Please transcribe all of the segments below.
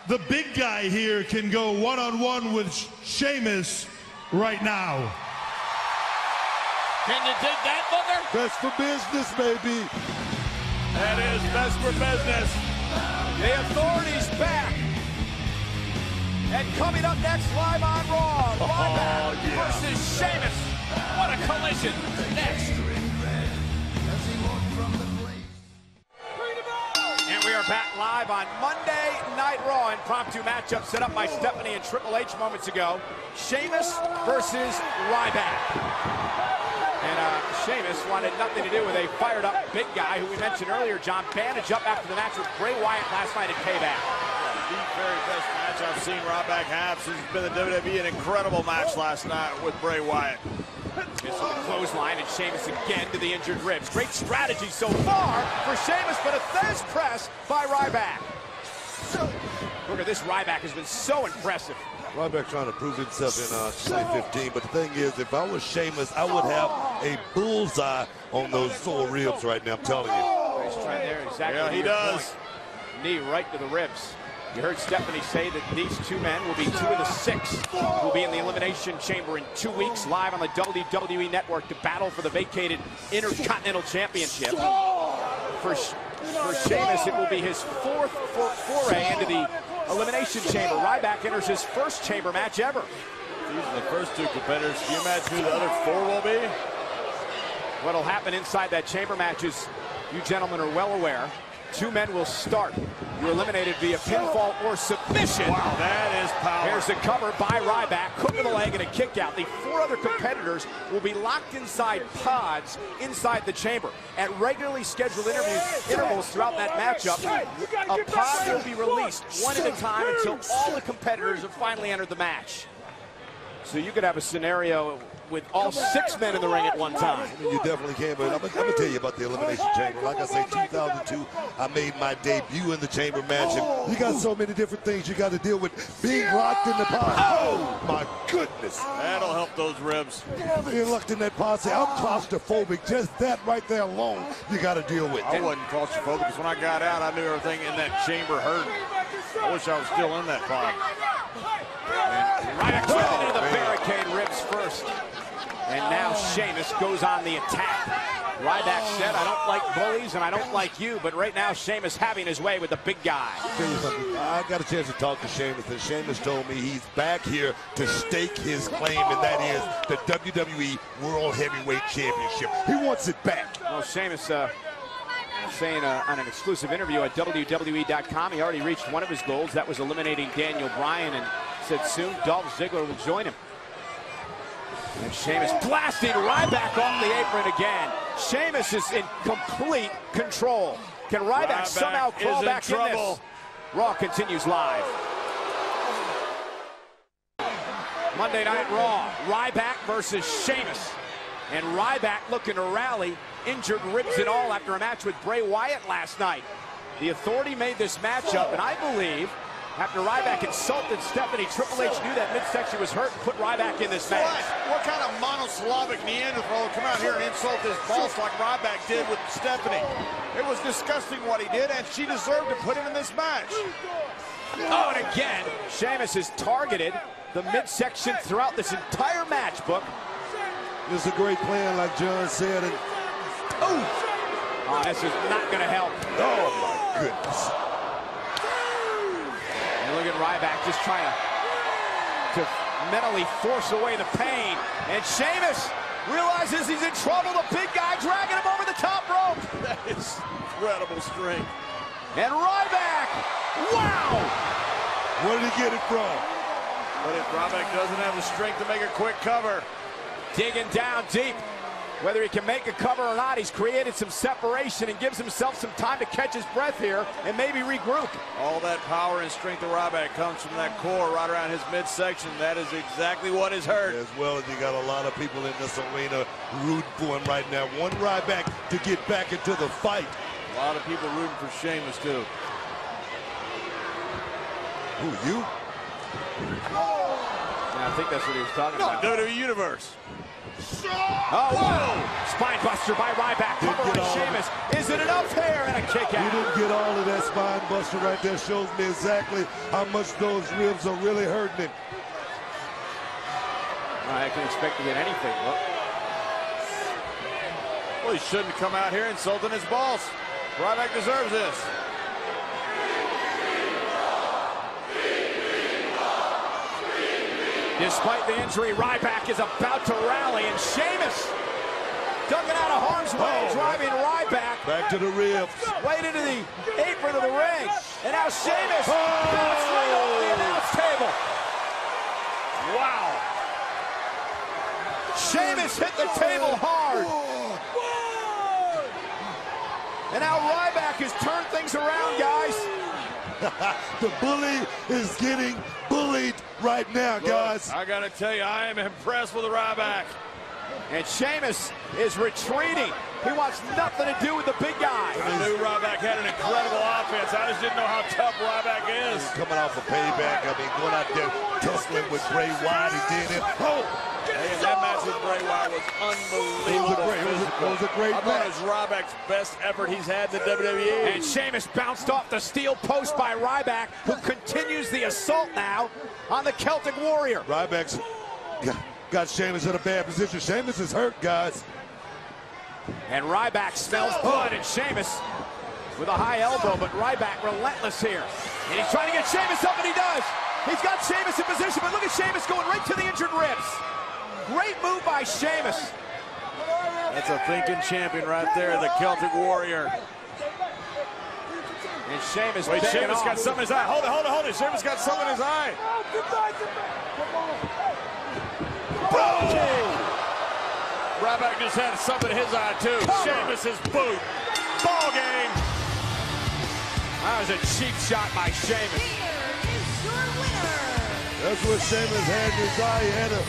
the big guy here can go one-on-one with Sheamus right now. Can you dig that, Booker? Best for business, baby. That is best for business. The Authority's back. And coming up next, live on Raw, Ryback versus Sheamus. What a collision. Next. And we are back live on Monday Night Raw. Impromptu matchup set up by Stephanie and Triple H moments ago. Sheamus versus Ryback. And Sheamus wanted nothing to do with a fired-up big guy who we mentioned earlier, John, bandaged up after the match with Bray Wyatt last night at Payback. The very best match I've seen Ryback have since he's been in WWE. An incredible match last night with Bray Wyatt. Gets to the clothesline, and Sheamus again to the injured ribs. Great strategy so far for Sheamus, but a Thez press by Ryback. Look at this, Ryback has been so impressive. Ryback trying to prove himself in 2015, but the thing is, if I was Sheamus, I would have a bullseye on those sore ribs right now, I'm telling you. He's trying there exactly. Yeah, he does. Point. Knee right to the ribs. You heard Stephanie say that these two men will be 2 of the 6 who will be in the Elimination Chamber in 2 weeks, live on the WWE Network to battle for the vacated Intercontinental Championship. For Sheamus, it will be his 4th foray into the Elimination Chamber. Ryback enters his first chamber match ever. These are the first 2 competitors. Can you imagine who the other 4 will be? What'll happen inside that chamber match is, you gentlemen are well aware, 2 men will start. You're eliminated via pinfall or submission. Wow, that is power. Here's the cover by Ryback, hook of the leg and a kick out. The 4 other competitors will be locked inside pods inside the chamber. At regularly scheduled intervals throughout that matchup, a pod will be released one at a time until all the competitors have finally entered the match. So you could have a scenario with all 6 men in the ring at one time. I mean, you definitely can, but I'm going to tell you about the Elimination Chamber. Like I say, 2002, I made my debut in the chamber match, and you got so many different things you got to deal with. Being locked in the pod. Oh, my goodness. That'll help those ribs. Being locked in that pod, say, I'm claustrophobic. Just that right there alone, you got to deal with. I wasn't claustrophobic because when I got out, I knew everything in that chamber hurt. I wish I was still in that pod. Ryback into the barricade ribs first. And now Sheamus goes on the attack. Ryback said, I don't like bullies and I don't like you, but right now Sheamus having his way with the big guy. I got a chance to talk to Sheamus, and Sheamus told me he's back here to stake his claim, and that is the WWE World Heavyweight Championship. He wants it back. Well, Sheamus saying on an exclusive interview at WWE.com, he already reached one of his goals. That was eliminating Daniel Bryan, and said soon Dolph Ziggler will join him. And Sheamus blasting Ryback off the apron again. Sheamus is in complete control. Can Ryback somehow crawl back in this? Raw continues live. Monday Night Raw, Ryback versus Sheamus. And Ryback looking to rally, injured ribs and all after a match with Bray Wyatt last night. The Authority made this matchup, and I believe after Ryback insulted Stephanie, Triple H knew that midsection was hurt and put Ryback in this match. What kind of monosyllabic Neanderthal would come out here and insult his boss like Ryback did with Stephanie? It was disgusting what he did, and she deserved to put him in this match. Oh, and again, Sheamus has targeted the midsection throughout this entire match, Book. This is a great plan, like John said. And oh, this is not going to help. Oh, my goodness. And look at Ryback just trying to mentally force away the pain. And Sheamus realizes he's in trouble. The big guy dragging him over the top rope. That is incredible strength. And Ryback, wow! Where did he get it from? But if Ryback doesn't have the strength to make a quick cover. Digging down deep. Whether he can make a cover or not, he's created some separation and gives himself some time to catch his breath here and maybe regroup. All that power and strength of Ryback comes from that core right around his midsection. That is exactly what is hurt. As well as you got a lot of people in this arena rooting for him right now. One Ryback to get back into the fight. A lot of people rooting for Sheamus too. Who, you? Yeah, I think that's what he was talking about. WWE Universe. Oh, whoa! Spine buster by Ryback. Cover by Sheamus. Is it enough here? And a kick out. You didn't get all of that spine buster right there. Shows me exactly how much those ribs are really hurting him. I can expect to get anything. Look. Well, he shouldn't come out here insulting his boss. Ryback deserves this. Despite the injury, Ryback is about to rally, and Sheamus ducking out of harm's way, driving Ryback Back to the ribs. right into the apron of the ring. And now Sheamus bounced right over the announce table. Wow. Sheamus hit the table hard. And now Ryback has turned things around, guys. The bully is getting bullied right now, guys. I gotta tell you, I am impressed with Ryback. And Sheamus is retreating. He wants nothing to do with the big guy. I knew Ryback had an incredible offense. I just didn't know how tough Ryback is. Coming off a payback. I mean, going out there tussling with Bray Wyatt. He did it. Oh! Hey, and that match with Bray Wyatt was unbelievable. It was a great I thought match. it was Ryback's best effort he's had in the WWE. And Sheamus bounced off the steel post by Ryback, who continues the assault now on the Celtic Warrior. Ryback's got Sheamus in a bad position. Sheamus is hurt, guys. And Ryback smells blood, and Sheamus with a high elbow, but Ryback relentless here. And he's trying to get Sheamus up, and he does. He's got Sheamus in position, but look at Sheamus going right to the injured ribs. Great move by Sheamus. That's a thinking champion right there, the Celtic Warrior. And Sheamus Wait, Sheamus got something in his eye. Hold it. Sheamus got something in his eye. Ryback just had something in his eye, too. Sheamus's boot. Ball game. That was a cheap shot by Sheamus. That's what Sheamus had in his eye. He had a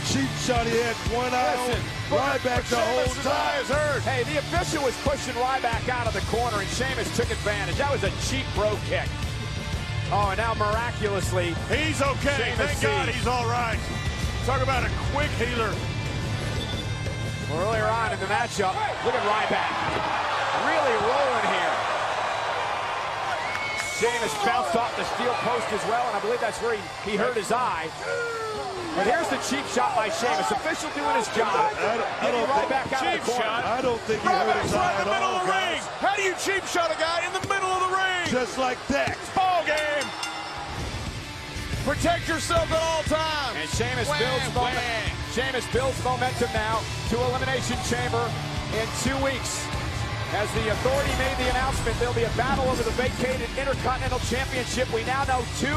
cheap shot. He had one eye on Ryback the whole Sheamus' eye is hurt. Hey, the official was pushing Ryback out of the corner, and Sheamus took advantage. That was a cheap bro kick. Oh, and now miraculously, He's okay. Sheamus Thank God sees. he's all right. Talk about a quick healer. earlier on in the matchup, look at Ryback. Really rolling here. Sheamus bounced off the steel post as well, and I believe that's where he hurt his eye. But here's the cheap shot by Sheamus. Official doing his job. Getting Ryback out of the corner. I don't think he hurt his eye at all, guys. How do you cheap shot a guy in the middle of the ring? Just like that. Ball game. Protect yourself at all times. And Sheamus builds momentum. Sheamus builds momentum now to Elimination Chamber in 2 weeks. As the Authority made the announcement, there'll be a battle over the vacated Intercontinental Championship. We now know 2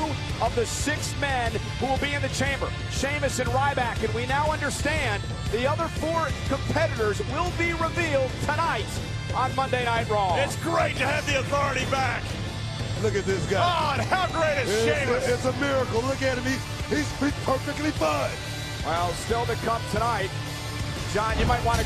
of the 6 men who will be in the chamber, Sheamus and Ryback, and we now understand the other 4 competitors will be revealed tonight on Monday Night Raw. It's great to have the Authority back. Look at this guy. Oh, and how great is Sheamus? It's a miracle. Look at him. He's perfectly fine. Well, still to come tonight. John, you might want to